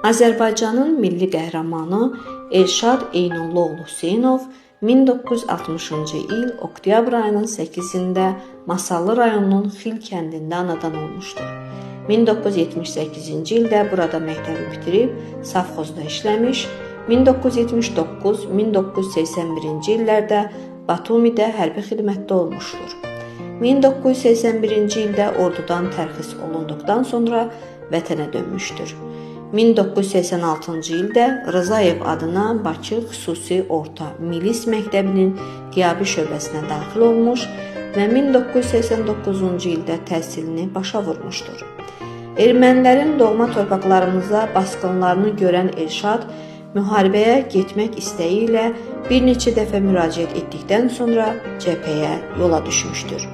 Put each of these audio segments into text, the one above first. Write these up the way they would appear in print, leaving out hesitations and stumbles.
Azərbaycanın milli qəhrəmanı Elşad Eynallıoğlu Hüseynov 1960-cı il oktyabr ayının 8-də Masallı rayonunun Xil kəndində anadan olmuşdur. 1978-ci ildə burada məktəbi bitirib savxozda işləmiş, 1979-1981-ci illərdə Batumidə hərbi xidmətdə olmuşdur. 1981-ci ildə ordudan tərxis olunduqdan sonra vətənə dönmüşdür. 1986-cı ildə Rızayev adına Bakı Xüsusi Orta Milis Məktəbinin qiyabi şöbəsinə daxil olmuş və 1989-cu ildə təhsilini başa vurmuşdur. Ermənilərin doğma torpaqlarımıza basqınlarını görən Elşad müharibəyə getmək istəyi ilə bir neçə dəfə müraciət etdikdən sonra cəbhəyə yola düşmüşdür.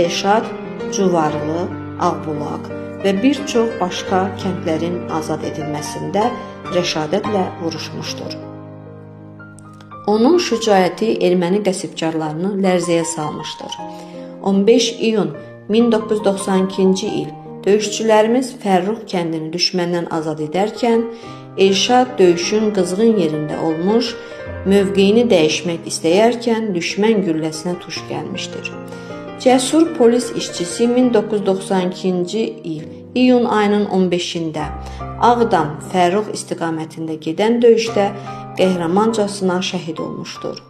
Elşad Cuvarlı, Ağbulaq və bir çox başqa kəndlərin azad edilməsində rəşadətlə vuruşmuşdur. Onun şücaəti erməni qəsbkarlarını lərzəyə salmışdır. 15 iyun 1992-ci il döyüşçülərimiz Fərrux kəndini düşməndən azad edərkən Elşad döyüşün qızğın yerində olmuş, mövqeyini dəyişmək istəyərkən düşmən gülləsinə tuş gəlmişdir. Cəsur polis işçisi 1992-ci il iyun ayının 15-də Ağdam, Fərrux istiqamətində gedən döyüşdə qəhrəmancasına şəhid olmuşdur.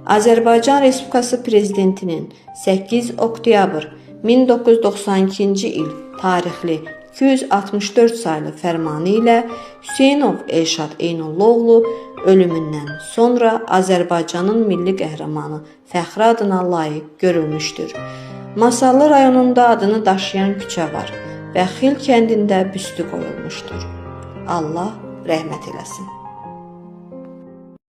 Azərbaycan Respublikası Prezidentinin 8 oktyabr 1992-ci il tarixli 264 saylı fərmanı ilə Hüseynov Elşad Eynallıoğlu ölümündən sonra Azərbaycanın milli qəhrəmanı fəxri adına layiq görülmüşdür. Masallı rayonunda adını daşıyan küçə var və Xil kəndində büstü qoyulmuşdur. Allah rəhmət eləsin.